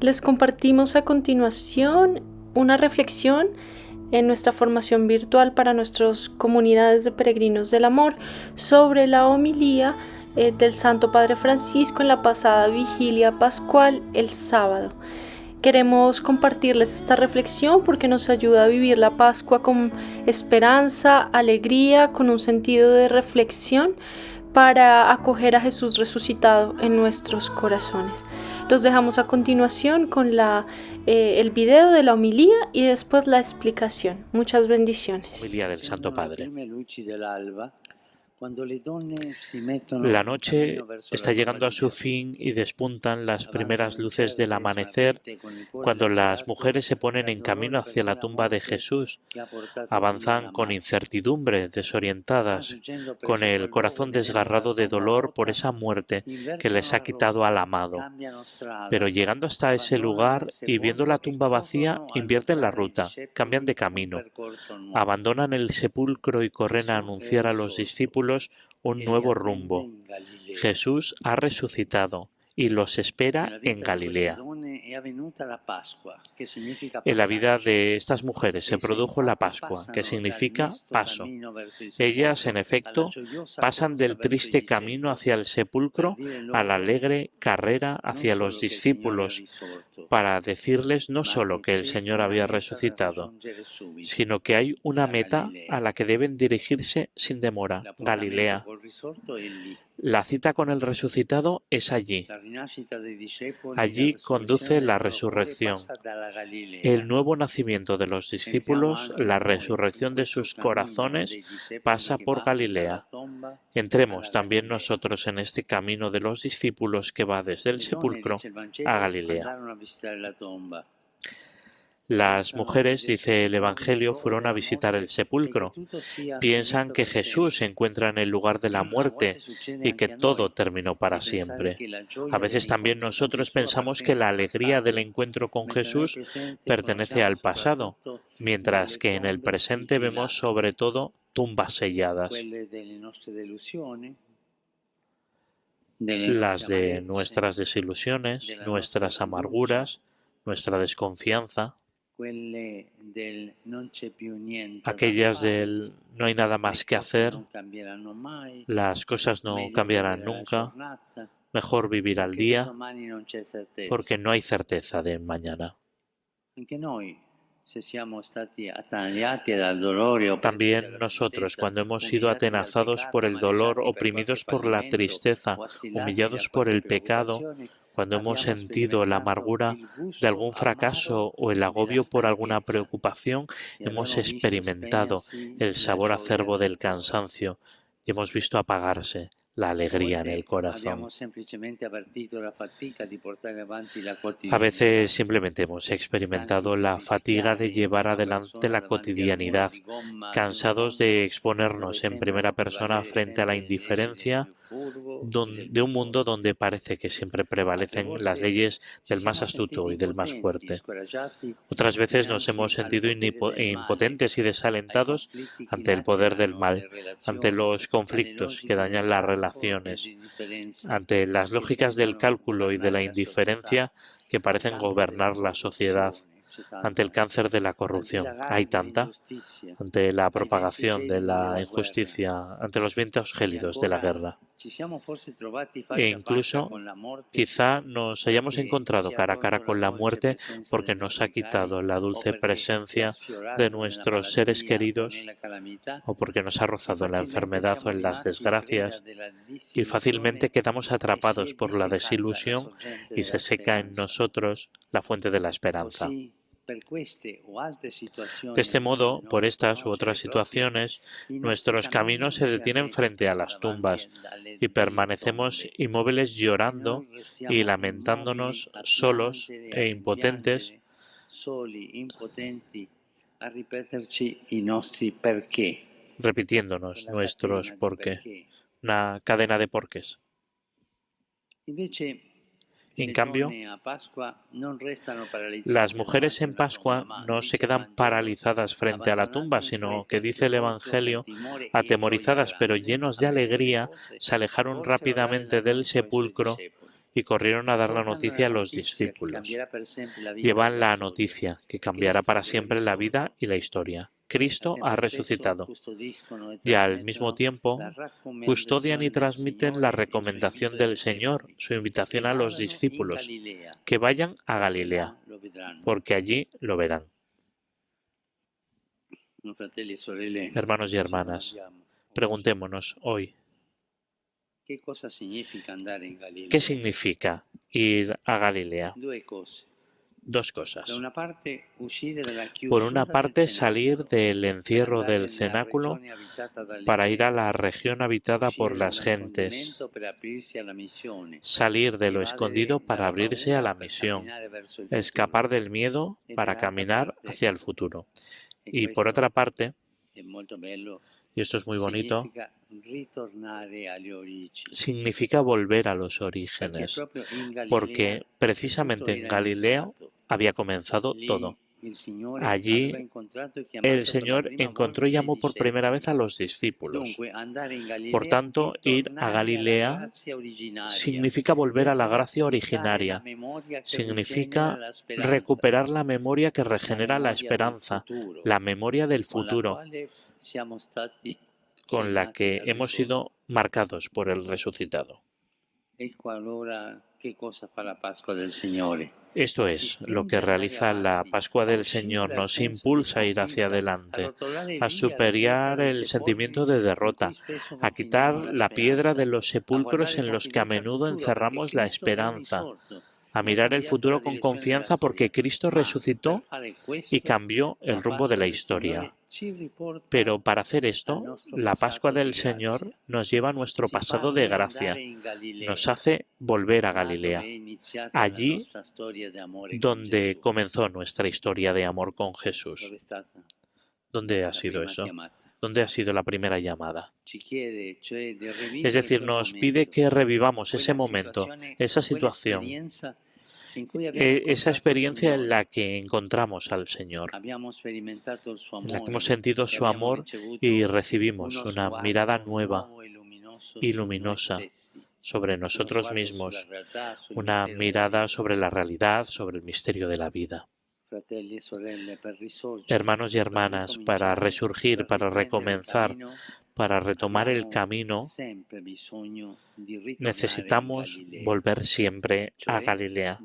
Les compartimos a continuación una reflexión en nuestra formación virtual para nuestras comunidades de peregrinos del amor sobre la homilía del Santo Padre Francisco en la pasada vigilia pascual el sábado. Queremos compartirles esta reflexión porque nos ayuda a vivir la Pascua con esperanza, alegría, con un sentido de reflexión para acoger a Jesús resucitado en nuestros corazones. Los dejamos a continuación con el video de la homilía y después la explicación. Muchas bendiciones. Homilía del Santo Padre. La noche está llegando a su fin y despuntan las primeras luces del amanecer cuando las mujeres se ponen en camino hacia la tumba de Jesús. Avanzan con incertidumbre, desorientadas, con el corazón desgarrado de dolor por esa muerte que les ha quitado al amado. Pero llegando hasta ese lugar y viendo la tumba vacía, invierten la ruta, cambian de camino, abandonan el sepulcro y corren a anunciar a los discípulos un nuevo rumbo. Jesús ha resucitado y los espera en Galilea. En la vida de estas mujeres se produjo la Pascua, que significa paso. Ellas, en efecto, pasan del triste camino hacia el sepulcro a la alegre carrera hacia los discípulos, para decirles no solo que el Señor había resucitado, sino que hay una meta a la que deben dirigirse sin demora, Galilea. La cita con el resucitado es allí. Allí conduce la resurrección. El nuevo nacimiento de los discípulos, la resurrección de sus corazones, pasa por Galilea. Entremos también nosotros en este camino de los discípulos que va desde el sepulcro a Galilea. Las mujeres, dice el Evangelio, fueron a visitar el sepulcro. Piensan que Jesús se encuentra en el lugar de la muerte y que todo terminó para siempre. A veces también nosotros pensamos que la alegría del encuentro con Jesús pertenece al pasado, mientras que en el presente vemos sobre todo tumbas selladas. Las de nuestras desilusiones, nuestras amarguras, nuestra desconfianza. Aquellas del no hay nada más que hacer, las cosas no cambiarán nunca, mejor vivir al día, porque no hay certeza de mañana. También nosotros, cuando hemos sido atenazados por el dolor, oprimidos por la tristeza, humillados por el pecado, cuando hemos sentido la amargura de algún fracaso o el agobio por alguna preocupación, hemos experimentado el sabor acerbo del cansancio y hemos visto apagarse la alegría en el corazón. A veces simplemente hemos experimentado la fatiga de llevar adelante la cotidianidad, cansados de exponernos en primera persona frente a la indiferencia de un mundo donde parece que siempre prevalecen las leyes del más astuto y del más fuerte. Otras veces nos hemos sentido impotentes y desalentados ante el poder del mal, ante los conflictos que dañan las relaciones, ante las lógicas del cálculo y de la indiferencia que parecen gobernar la sociedad, ante el cáncer de la corrupción. Hay tanta, ante la propagación de la injusticia, ante los vientos gélidos de la guerra. E incluso quizá nos hayamos encontrado cara a cara con la muerte porque nos ha quitado la dulce presencia de nuestros seres queridos o porque nos ha rozado en la enfermedad o en las desgracias y fácilmente quedamos atrapados por la desilusión y se seca en nosotros la fuente de la esperanza. De este modo, por estas u otras situaciones, nuestros caminos se detienen frente a las tumbas y permanecemos inmóviles llorando y lamentándonos solos e impotentes, repitiéndonos nuestros porqué, una cadena de porqués. En cambio, las mujeres en Pascua no se quedan paralizadas frente a la tumba, sino que, dice el Evangelio, atemorizadas pero llenos de alegría, se alejaron rápidamente del sepulcro y corrieron a dar la noticia a los discípulos. Llevan la noticia que cambiará para siempre la vida y la historia. Cristo ha resucitado. Y al mismo tiempo custodian y transmiten la recomendación del Señor, su invitación a los discípulos, que vayan a Galilea, porque allí lo verán. Hermanos y hermanas, preguntémonos hoy, ¿qué significa ir a Galilea? Dos cosas. Por una parte, salir del encierro del cenáculo para ir a la región habitada por las gentes, salir de lo escondido para abrirse a la misión, escapar del miedo para caminar hacia el futuro. Y por otra parte, y esto es muy bonito, significa volver a los orígenes, porque precisamente en Galilea había comenzado todo. Allí el Señor encontró y llamó por primera vez a los discípulos. Por tanto, ir a Galilea significa volver a la gracia originaria, significa recuperar la memoria que regenera la esperanza, la memoria del futuro, con la que hemos sido marcados por el resucitado. Esto es lo que realiza la Pascua del Señor, nos impulsa a ir hacia adelante, a superar el sentimiento de derrota, a quitar la piedra de los sepulcros en los que a menudo encerramos la esperanza, a mirar el futuro con confianza porque Cristo resucitó y cambió el rumbo de la historia. Pero para hacer esto, la Pascua del Señor nos lleva a nuestro pasado de gracia, nos hace volver a Galilea, allí donde comenzó nuestra historia de amor con Jesús. ¿Dónde ha sido eso? ¿Dónde ha sido la primera llamada? Es decir, nos pide que revivamos ese momento, esa situación, esa experiencia en la que encontramos al Señor, en la que hemos sentido su amor y recibimos una mirada nueva y luminosa sobre nosotros mismos, una mirada sobre la realidad, sobre el misterio de la vida. Hermanos y hermanas, para resurgir, para recomenzar, para retomar el camino, necesitamos volver siempre a Galilea.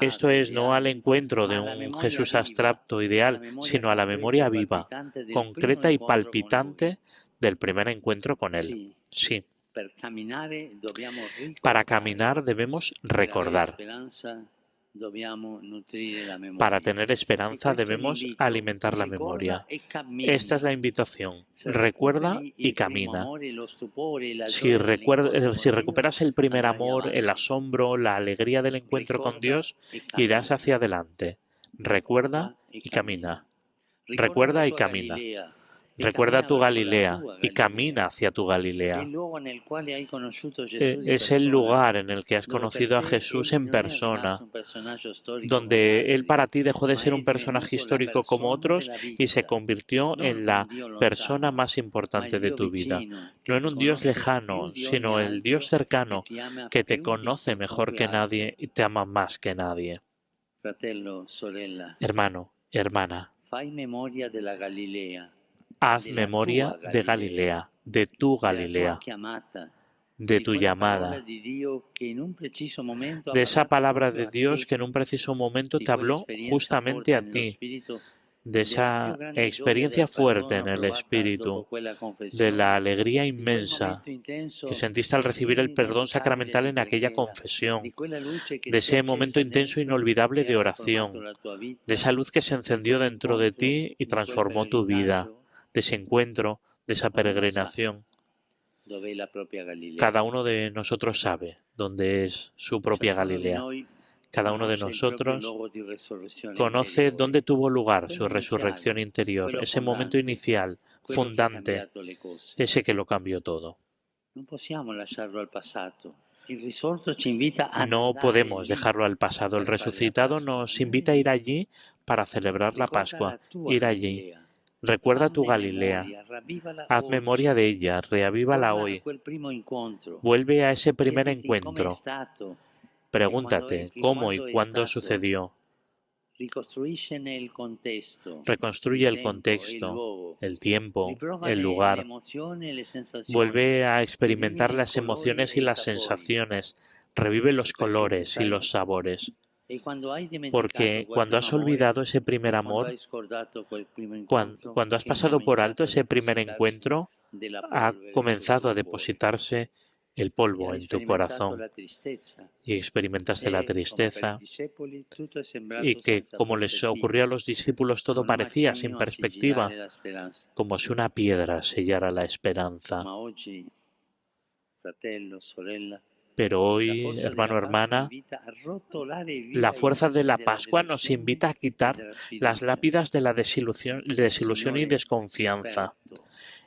Esto es, no al encuentro de un Jesús abstracto ideal, sino a la memoria viva, concreta y palpitante del primer encuentro con Él. Sí. Para caminar debemos recordar. Para tener esperanza debemos alimentar la memoria. Esta es la invitación. Recuerda y camina. Si recuperas el primer amor, el asombro, la alegría del encuentro con Dios, irás hacia adelante. Recuerda y camina. Recuerda y camina. Recuerda tu Galilea y camina hacia tu Galilea. Es el lugar en el que has conocido a Jesús en persona, donde Él para ti dejó de ser un personaje histórico como otros y se convirtió en la persona más importante de tu vida. No en un Dios lejano, sino el Dios cercano que te conoce mejor que nadie y te ama más que nadie. Hermano, hermana, haz memoria de Galilea, de tu Galilea, de tu llamada, de esa palabra de Dios que en un preciso momento te habló justamente a ti, de esa experiencia fuerte en el Espíritu, de la alegría inmensa que sentiste al recibir el perdón sacramental en aquella confesión, de ese momento intenso e inolvidable de oración, de esa luz que se encendió dentro de ti y transformó tu vida, de ese encuentro, de esa peregrinación. Cada uno de nosotros sabe dónde es su propia Galilea. Cada uno de nosotros conoce dónde tuvo lugar su resurrección interior, ese momento inicial, fundante, ese que lo cambió todo. No podemos dejarlo al pasado. El resucitado nos invita a ir allí para celebrar la Pascua, ir allí, Recuerda tu Galilea, haz memoria de ella, reavívala hoy. Vuelve a ese primer encuentro. Pregúntate cómo y cuándo sucedió. Reconstruye el contexto, el tiempo, el lugar. Vuelve a experimentar las emociones y las sensaciones. Revive los colores y los sabores. Porque cuando has olvidado ese primer amor, cuando has pasado por alto ese primer encuentro, ha comenzado a depositarse el polvo en tu corazón y experimentaste la tristeza y que, como les ocurrió a los discípulos, todo parecía sin perspectiva, como si una piedra sellara la esperanza. Pero hoy, hermano, hermana, la fuerza de la Pascua nos invita a quitar las lápidas de la desilusión y desconfianza.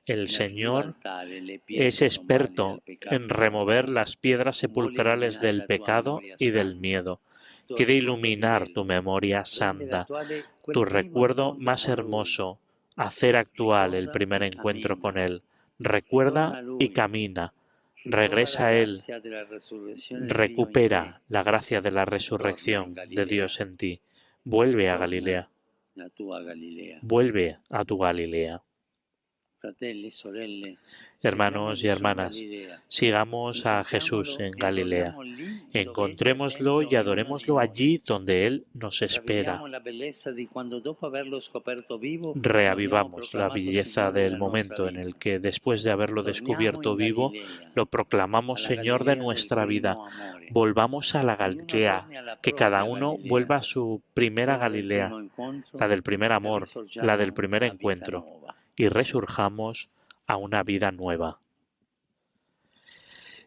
El Señor es experto en remover las piedras sepulcrales del pecado y del miedo. Quiere iluminar tu memoria santa, tu recuerdo más hermoso, hacer actual el primer encuentro con Él. Recuerda y camina. Regresa a Él. Recupera la gracia de la resurrección de Dios en ti. Vuelve a Galilea. Vuelve a tu Galilea. Hermanos y hermanas, sigamos a Jesús en Galilea. Encontrémoslo y adorémoslo allí donde Él nos espera. Reavivamos la belleza del momento en el que, después de haberlo descubierto vivo, lo proclamamos Señor de nuestra vida. Volvamos a la Galilea, que cada uno vuelva a su primera Galilea, la del primer amor, la del primer encuentro, y resurjamos a una vida nueva.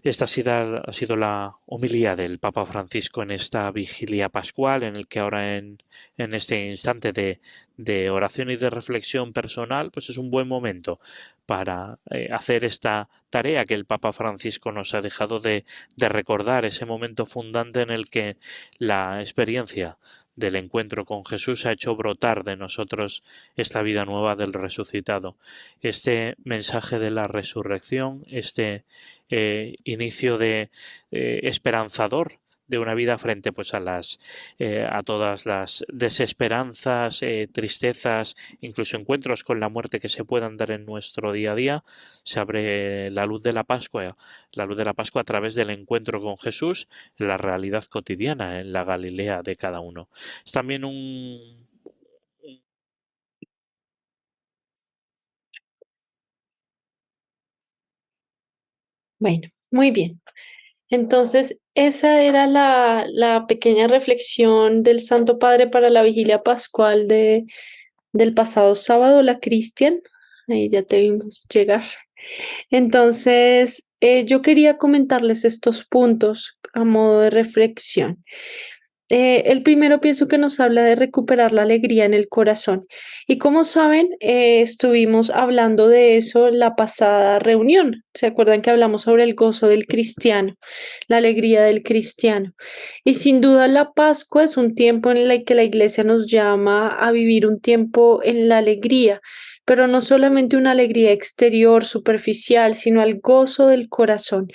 Esta ha sido la homilía del Papa Francisco en esta vigilia pascual, en el que ahora en este instante de oración y de reflexión personal, pues es un buen momento para hacer esta tarea que el Papa Francisco nos ha dejado de recordar, ese momento fundante en el que la experiencia del encuentro con Jesús ha hecho brotar de nosotros esta vida nueva del resucitado. Este mensaje de la resurrección, este inicio de esperanzador de una vida frente pues a todas las desesperanzas, tristezas, incluso encuentros con la muerte que se puedan dar en nuestro día a día, se abre la luz de la Pascua a través del encuentro con Jesús en la realidad cotidiana, en la Galilea de cada uno. Es también Bueno, muy bien. Entonces, esa era la pequeña reflexión del Santo Padre para la vigilia pascual del pasado sábado, la Cristian. Ahí ya te vimos llegar. Entonces, yo quería comentarles estos puntos a modo de reflexión. El primero pienso que nos habla de recuperar la alegría en el corazón. Y como saben, estuvimos hablando de eso en la pasada reunión. ¿Se acuerdan que hablamos sobre el gozo del cristiano, la alegría del cristiano? Y sin duda la Pascua es un tiempo en el que la Iglesia nos llama a vivir un tiempo en la alegría, pero no solamente una alegría exterior, superficial, sino al gozo del corazón.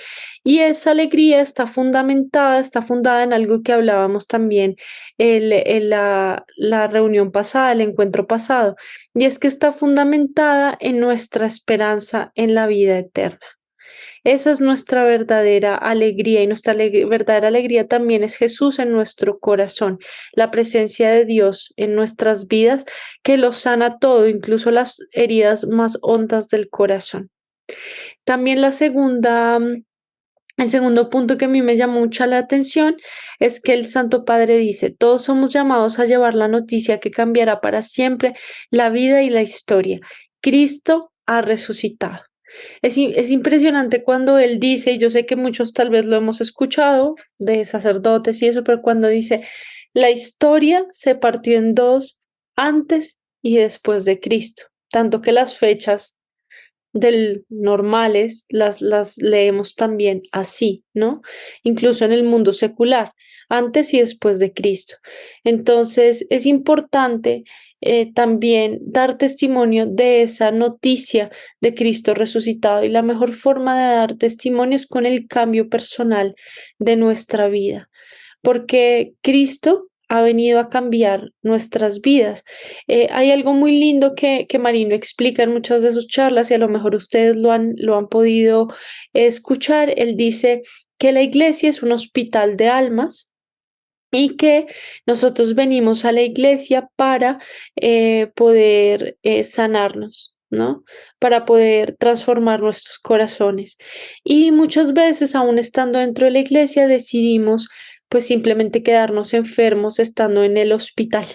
Y esa alegría está fundada en algo que hablábamos también en la reunión pasada, el encuentro pasado, y es que está fundamentada en nuestra esperanza en la vida eterna. Esa es nuestra verdadera alegría y nuestra verdadera alegría también es Jesús en nuestro corazón, la presencia de Dios en nuestras vidas que lo sana todo, incluso las heridas más hondas del corazón. También el segundo punto que a mí me llamó mucho la atención es que el Santo Padre dice, todos somos llamados a llevar la noticia que cambiará para siempre la vida y la historia. Cristo ha resucitado. Es impresionante cuando él dice, y yo sé que muchos tal vez lo hemos escuchado de sacerdotes y eso, pero cuando dice, la historia se partió en dos antes y después de Cristo, tanto que las fechas normales las leemos también así, ¿no? Incluso en el mundo secular, antes y después de Cristo. Entonces es importante también dar testimonio de esa noticia de Cristo resucitado. Y la mejor forma de dar testimonio es con el cambio personal de nuestra vida, porque Cristo ha venido a cambiar nuestras vidas. Hay algo muy lindo que Marino explica en muchas de sus charlas y a lo mejor ustedes lo han podido escuchar. Él dice que la iglesia es un hospital de almas y que nosotros venimos a la iglesia para poder sanarnos, ¿no? Para poder transformar nuestros corazones. Y muchas veces, aún estando dentro de la iglesia, decidimos pues simplemente quedarnos enfermos estando en el hospital.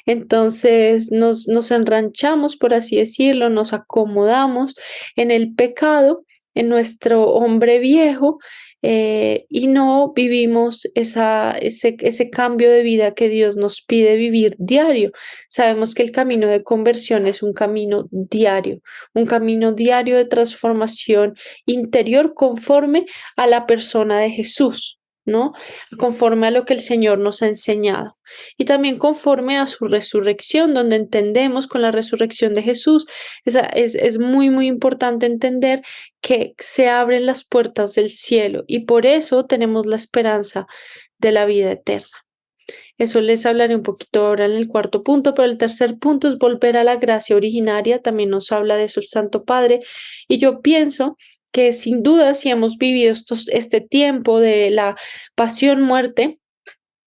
Entonces nos enranchamos, por así decirlo, nos acomodamos en el pecado, en nuestro hombre viejo, y no vivimos ese cambio de vida que Dios nos pide vivir diario. Sabemos que el camino de conversión es un camino diario de transformación interior conforme a la persona de Jesús, ¿no? Conforme a lo que el Señor nos ha enseñado. Y también conforme a su resurrección, donde entendemos con la resurrección de Jesús, es muy, muy importante entender que se abren las puertas del cielo y por eso tenemos la esperanza de la vida eterna. Eso les hablaré un poquito ahora en el cuarto punto, pero el tercer punto es volver a la gracia originaria. También nos habla de eso el Santo Padre. Y yo pienso que sin duda si hemos vivido este tiempo de la pasión, muerte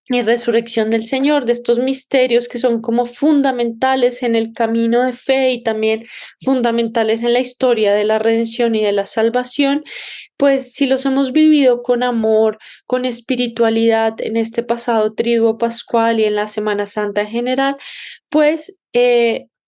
y resurrección del Señor, de estos misterios que son como fundamentales en el camino de fe y también fundamentales en la historia de la redención y de la salvación, pues si los hemos vivido con amor, con espiritualidad en este pasado triduo pascual y en la Semana Santa en general, pues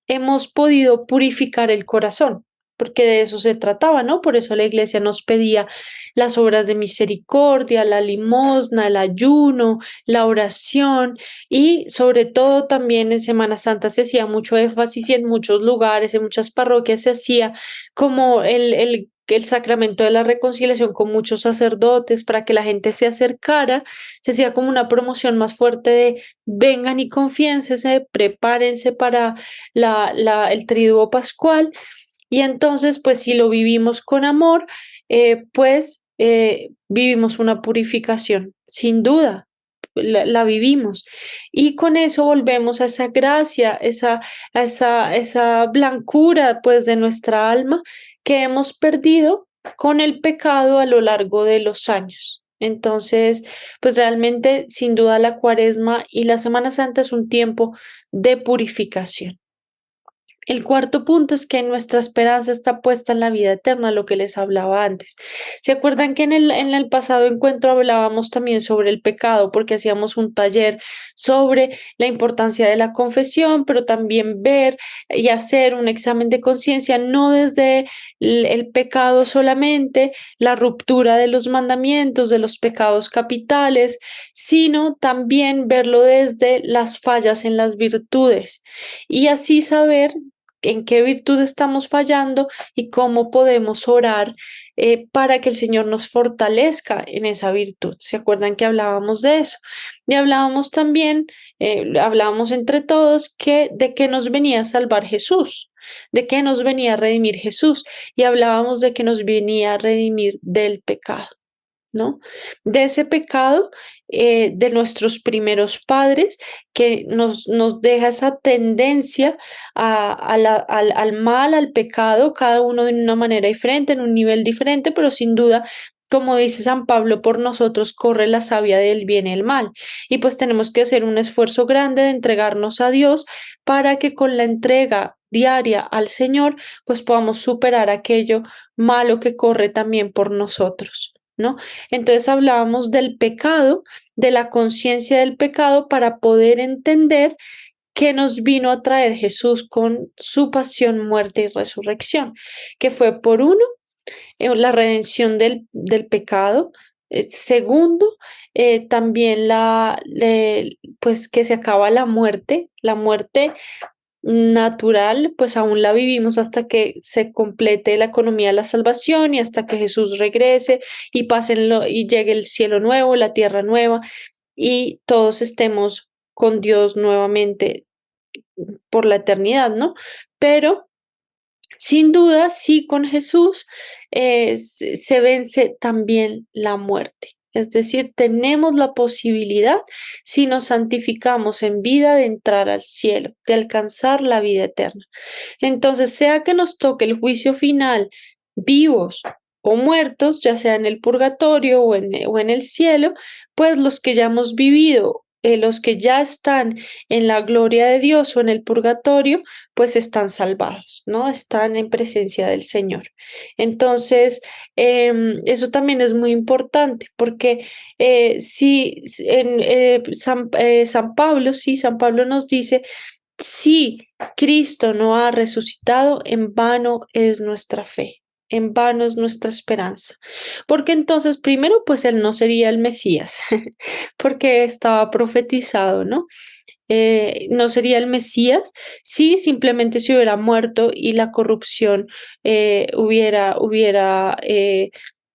hemos podido purificar el corazón, porque de eso se trataba, ¿no? Por eso la iglesia nos pedía las obras de misericordia, la limosna, el ayuno, la oración y sobre todo también en Semana Santa se hacía mucho énfasis y en muchos lugares, en muchas parroquias se hacía como el sacramento de la reconciliación con muchos sacerdotes para que la gente se acercara, se hacía como una promoción más fuerte de vengan y confiénsense, prepárense para el triduo pascual y entonces pues si lo vivimos con amor, pues vivimos una purificación, sin duda. La vivimos y con eso volvemos a esa gracia, esa blancura pues de nuestra alma que hemos perdido con el pecado a lo largo de los años. Entonces, pues realmente, sin duda, la Cuaresma y la Semana Santa es un tiempo de purificación. El cuarto punto es que nuestra esperanza está puesta en la vida eterna, lo que les hablaba antes. ¿Se acuerdan que en el pasado encuentro hablábamos también sobre el pecado porque hacíamos un taller sobre la importancia de la confesión, pero también ver y hacer un examen de conciencia, no desde el pecado solamente, la ruptura de los mandamientos, de los pecados capitales, sino también verlo desde las fallas en las virtudes y así saber en qué virtud estamos fallando y cómo podemos orar para que el Señor nos fortalezca en esa virtud. ¿Se acuerdan que hablábamos de eso? Y hablábamos también, hablábamos entre todos que de qué nos venía a salvar Jesús, de qué nos venía a redimir Jesús y hablábamos de que nos venía a redimir del pecado, ¿no? De ese pecado de nuestros primeros padres que nos deja esa tendencia al mal, al pecado, cada uno de una manera diferente, en un nivel diferente, pero sin duda, como dice San Pablo, por nosotros corre la savia del bien y el mal. Y pues tenemos que hacer un esfuerzo grande de entregarnos a Dios para que con la entrega diaria al Señor, pues podamos superar aquello malo que corre también por nosotros, ¿no? Entonces hablábamos del pecado, de la conciencia del pecado para poder entender qué nos vino a traer Jesús con su pasión, muerte y resurrección, que fue por uno, la redención del pecado, segundo, también pues que se acaba la muerte natural, pues aún la vivimos hasta que se complete la economía de la salvación y hasta que Jesús regrese y y llegue el cielo nuevo, la tierra nueva y todos estemos con Dios nuevamente por la eternidad, ¿no? Pero sin duda, sí, con Jesús se vence también la muerte. Es decir, tenemos la posibilidad, si nos santificamos en vida, de entrar al cielo, de alcanzar la vida eterna. Entonces, sea que nos toque el juicio final vivos o muertos, ya sea en el purgatorio o en el cielo, pues los que ya hemos vivido, los que ya están en la gloria de Dios o en el purgatorio, pues están salvados, ¿no? Están en presencia del Señor. Entonces, eso también es muy importante porque si en San Pablo, sí, San Pablo nos dice, si Cristo no ha resucitado, en vano es nuestra fe, en vano es nuestra esperanza. Porque entonces, primero, pues él no sería el Mesías, porque estaba profetizado, ¿no? No sería el Mesías si simplemente se hubiera muerto y la corrupción hubiera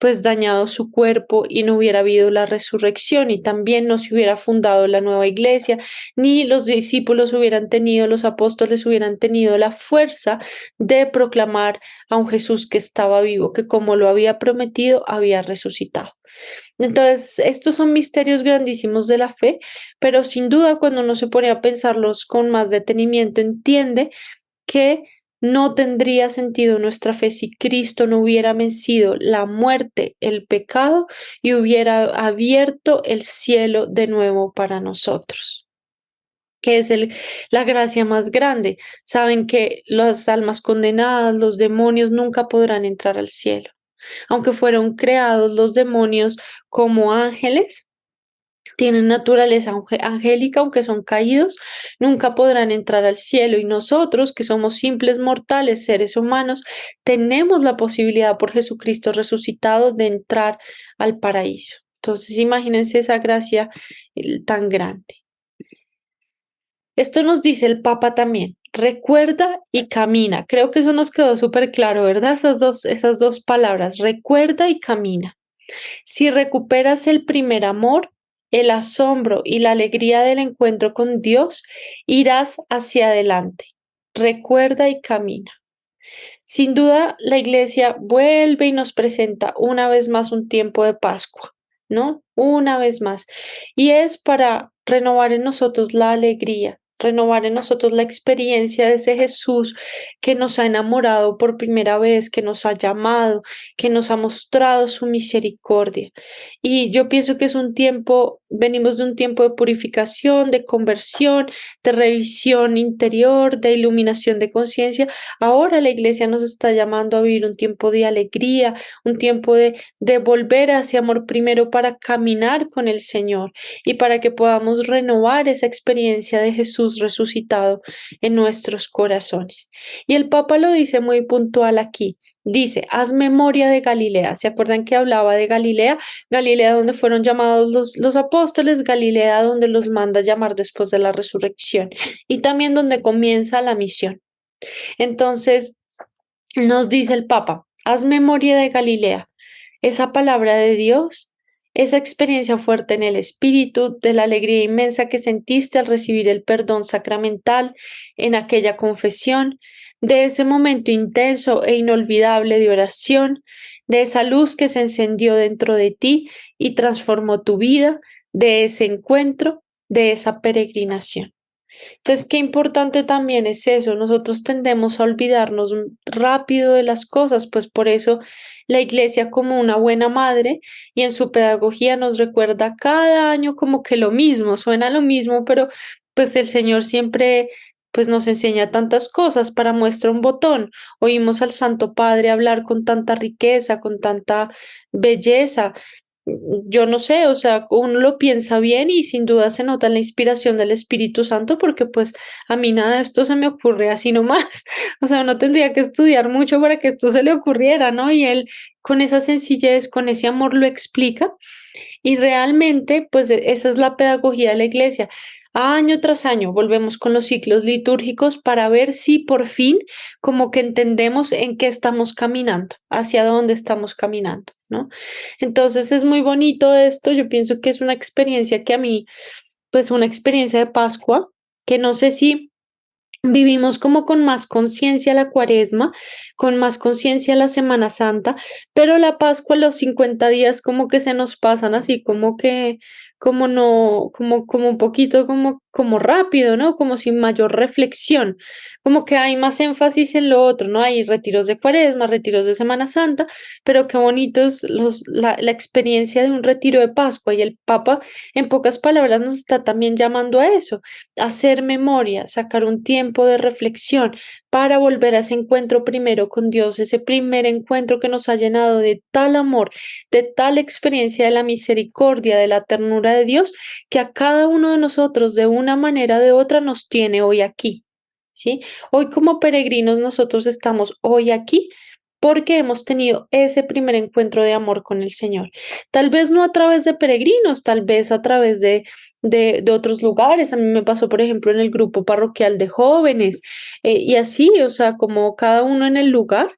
pues dañado su cuerpo y no hubiera habido la resurrección y también no se hubiera fundado la nueva iglesia, ni los discípulos hubieran tenido, los apóstoles hubieran tenido la fuerza de proclamar a un Jesús que estaba vivo, que como lo había prometido, había resucitado. Entonces, estos son misterios grandísimos de la fe, pero sin duda cuando uno se pone a pensarlos con más detenimiento, entiende que no tendría sentido nuestra fe si Cristo no hubiera vencido la muerte, el pecado y hubiera abierto el cielo de nuevo para nosotros, que es la gracia más grande. Saben que las almas condenadas, los demonios nunca podrán entrar al cielo. Aunque fueron creados los demonios como ángeles, tienen naturaleza angélica, aunque son caídos, nunca podrán entrar al cielo. Y nosotros, que somos simples mortales, seres humanos, tenemos la posibilidad por Jesucristo resucitado de entrar al paraíso. Entonces, imagínense esa gracia tan grande. Esto nos dice el Papa también. Recuerda y camina. Creo que eso nos quedó súper claro, ¿verdad? Esas dos palabras, recuerda y camina. Si recuperas el primer amor, el asombro y la alegría del encuentro con Dios, irás hacia adelante. Recuerda y camina. Sin duda, la Iglesia vuelve y nos presenta una vez más un tiempo de Pascua, ¿no? Una vez más. Y es para renovar en nosotros la alegría, renovar en nosotros la experiencia de ese Jesús que nos ha enamorado por primera vez, que nos ha llamado, que nos ha mostrado su misericordia. Y yo pienso que es un tiempo, venimos de un tiempo de purificación, de conversión, de revisión interior, de iluminación de conciencia. Ahora la Iglesia nos está llamando a vivir un tiempo de alegría, un tiempo de volver a ese amor primero para caminar con el Señor y para que podamos renovar esa experiencia de Jesús resucitado en nuestros corazones. Y el Papa lo dice muy puntual aquí. Dice, haz memoria de Galilea. ¿Se acuerdan que hablaba de Galilea? Galilea donde fueron llamados los apóstoles, Galilea donde los manda llamar después de la resurrección y también donde comienza la misión. Entonces, nos dice el Papa, haz memoria de Galilea, esa palabra de Dios, esa experiencia fuerte en el Espíritu, de la alegría inmensa que sentiste al recibir el perdón sacramental en aquella confesión, de ese momento intenso e inolvidable de oración, de esa luz que se encendió dentro de ti y transformó tu vida, de ese encuentro, de esa peregrinación. Entonces, qué importante también es eso. Nosotros tendemos a olvidarnos rápido de las cosas, pues por eso la Iglesia como una buena madre y en su pedagogía nos recuerda cada año como que lo mismo, suena lo mismo, pero pues el Señor siempre pues nos enseña tantas cosas para muestra un botón. Oímos al Santo Padre hablar con tanta riqueza, con tanta belleza. Yo no sé, o sea, uno lo piensa bien y sin duda se nota la inspiración del Espíritu Santo porque pues a mí nada de esto se me ocurre así nomás. O sea, uno tendría que estudiar mucho para que esto se le ocurriera, ¿no? Y él con esa sencillez, con ese amor lo explica y realmente pues esa es la pedagogía de la Iglesia. Año tras año volvemos con los ciclos litúrgicos para ver si por fin como que entendemos en qué estamos caminando, hacia dónde estamos caminando, ¿no? Entonces es muy bonito esto, yo pienso que es una experiencia que a mí, pues una experiencia de Pascua, que no sé si vivimos como con más conciencia la Cuaresma, con más conciencia la Semana Santa, pero la Pascua, los 50 días como que se nos pasan así como que, como no, como un poquito como rápido, ¿no? Como sin mayor reflexión, como que hay más énfasis en lo otro, ¿no? Hay retiros de Cuaresma, retiros de Semana Santa, pero qué bonitos la experiencia de un retiro de Pascua, y el Papa, en pocas palabras, nos está también llamando a eso, hacer memoria, sacar un tiempo de reflexión para volver a ese encuentro primero con Dios, ese primer encuentro que nos ha llenado de tal amor, de tal experiencia de la misericordia, de la ternura de Dios, que a cada uno de nosotros, de una manera o de otra, nos tiene hoy aquí, ¿sí? Hoy como peregrinos nosotros estamos hoy aquí porque hemos tenido ese primer encuentro de amor con el Señor. Tal vez no a través de peregrinos, tal vez a través de otros lugares. A mí me pasó, por ejemplo, en el grupo parroquial de jóvenes, y así, o sea, como cada uno en el lugar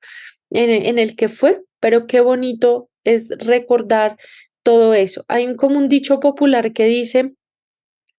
en el que fue, pero qué bonito es recordar todo eso. Hay como un dicho popular que dice: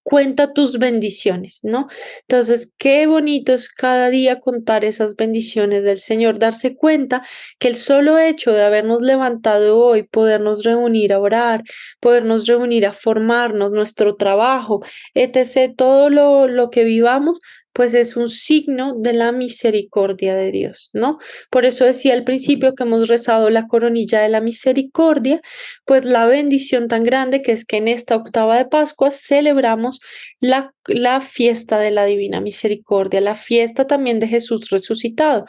cuenta tus bendiciones, ¿no? Entonces, qué bonito es cada día contar esas bendiciones del Señor, darse cuenta que el solo hecho de habernos levantado hoy, podernos reunir a orar, podernos reunir a formarnos, nuestro trabajo, etc., todo lo que vivamos, pues es un signo de la misericordia de Dios, ¿no? Por eso decía al principio que hemos rezado la coronilla de la misericordia, pues la bendición tan grande que es que en esta octava de Pascua celebramos la fiesta de la Divina Misericordia, la fiesta también de Jesús resucitado,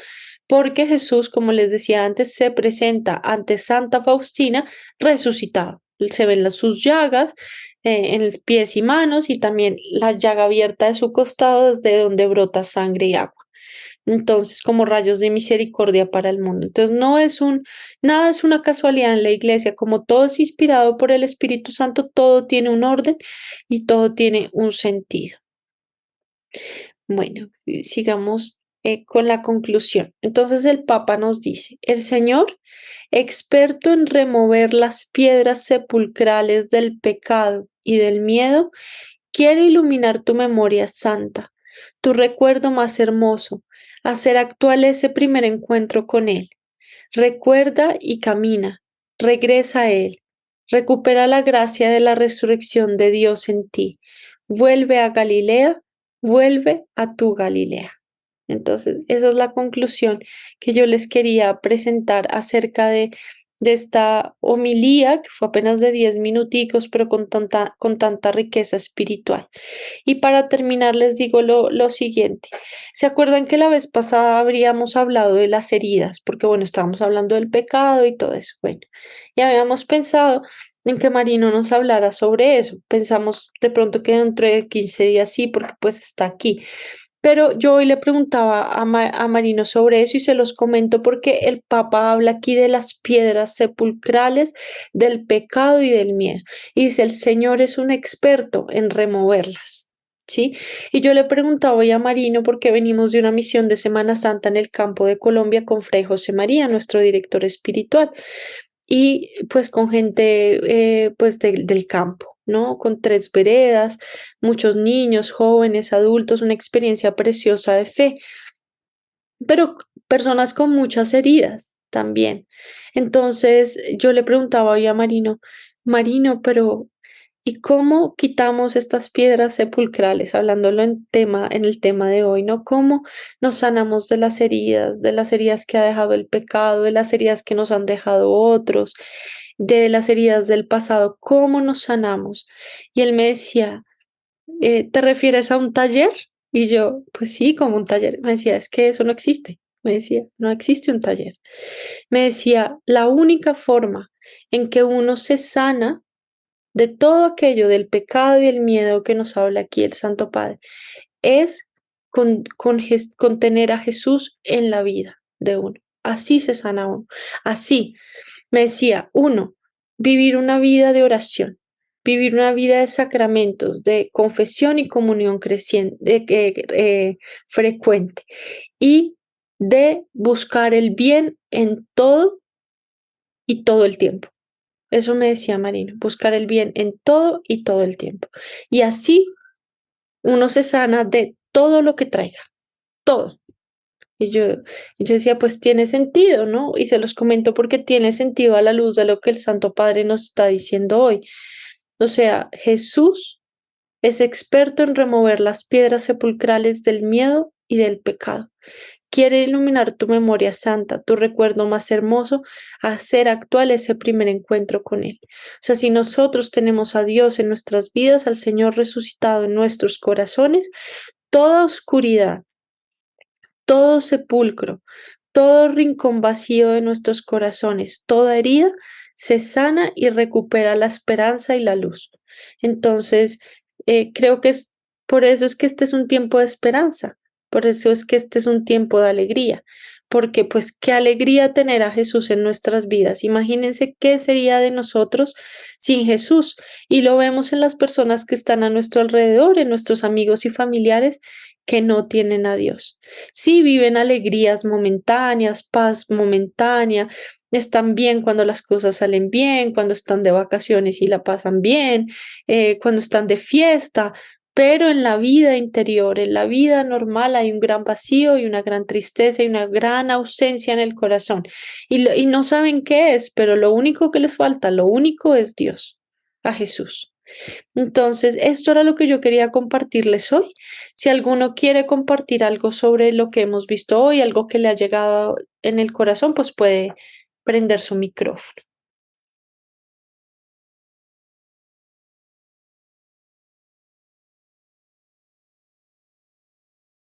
porque Jesús, como les decía antes, se presenta ante Santa Faustina resucitado. Se ven sus llagas en pies y manos, y también la llaga abierta de su costado desde donde brota sangre y agua. Entonces, como rayos de misericordia para el mundo. Entonces, nada es una casualidad en la iglesia, como todo es inspirado por el Espíritu Santo, todo tiene un orden y todo tiene un sentido. Bueno, sigamos con la conclusión. Entonces, el Papa nos dice: el Señor, experto en remover las piedras sepulcrales del pecado y del miedo, quiere iluminar tu memoria santa, tu recuerdo más hermoso, hacer actual ese primer encuentro con Él. Recuerda y camina, regresa a Él, recupera la gracia de la resurrección de Dios en ti, vuelve a Galilea, vuelve a tu Galilea. Entonces, esa es la conclusión que yo les quería presentar acerca de esta homilía, que fue apenas de 10 minuticos, pero con tanta riqueza espiritual. Y para terminar, les digo lo siguiente. ¿Se acuerdan que la vez pasada habríamos hablado de las heridas? Porque, bueno, estábamos hablando del pecado y todo eso. Bueno, y habíamos pensado en que Marino nos hablara sobre eso. Pensamos de pronto que dentro de 15 días sí, porque pues está aquí. Pero yo hoy le preguntaba a Marino sobre eso y se los comento porque el Papa habla aquí de las piedras sepulcrales, del pecado y del miedo. Y dice: el Señor es un experto en removerlas. ¿Sí? Y yo le preguntaba hoy a Marino porque venimos de una misión de Semana Santa en el campo de Colombia con Fray José María, nuestro director espiritual, y pues con gente pues del campo, ¿no? Con 3 veredas, muchos niños, jóvenes, adultos, una experiencia preciosa de fe, pero personas con muchas heridas también. Entonces yo le preguntaba hoy a Marino: Marino, pero ¿y cómo quitamos estas piedras sepulcrales? Hablándolo en el tema de hoy, ¿no? ¿Cómo nos sanamos de las heridas que ha dejado el pecado, de las heridas que nos han dejado otros, de las heridas del pasado? ¿Cómo nos sanamos? Y él me decía: ¿te refieres a un taller? Y yo: pues sí, como un taller. Me decía: es que eso no existe. Me decía: no existe un taller. Me decía: la única forma en que uno se sana de todo aquello del pecado y el miedo que nos habla aquí el Santo Padre es con tener a Jesús en la vida de uno. Así se sana uno. Así, me decía, uno, vivir una vida de oración, vivir una vida de sacramentos, de confesión y comunión creciente, frecuente, y de buscar el bien en todo y todo el tiempo. Eso me decía Marino: buscar el bien en todo y todo el tiempo. Y así uno se sana de todo lo que traiga, todo. Y yo decía, pues tiene sentido, ¿no? Y se los comento porque tiene sentido a la luz de lo que el Santo Padre nos está diciendo hoy. O sea, Jesús es experto en remover las piedras sepulcrales del miedo y del pecado. Quiere iluminar tu memoria santa, tu recuerdo más hermoso, hacer actual ese primer encuentro con Él. O sea, si nosotros tenemos a Dios en nuestras vidas, al Señor resucitado en nuestros corazones, toda oscuridad, todo sepulcro, todo rincón vacío de nuestros corazones, toda herida, se sana y recupera la esperanza y la luz. Entonces, creo que es por eso es que este es un tiempo de esperanza, por eso es que este es un tiempo de alegría, porque pues qué alegría tener a Jesús en nuestras vidas. Imagínense qué sería de nosotros sin Jesús. Y lo vemos en las personas que están a nuestro alrededor, en nuestros amigos y familiares que no tienen a Dios. Sí viven alegrías momentáneas, paz momentánea, están bien cuando las cosas salen bien, cuando están de vacaciones y la pasan bien, cuando están de fiesta, pero en la vida interior, en la vida normal hay un gran vacío y una gran tristeza y una gran ausencia en el corazón. Y no saben qué es, pero lo único que les falta, lo único es Dios, a Jesús. Entonces, esto era lo que yo quería compartirles hoy. Si alguno quiere compartir algo sobre lo que hemos visto hoy, algo que le ha llegado en el corazón, pues puede prender su micrófono.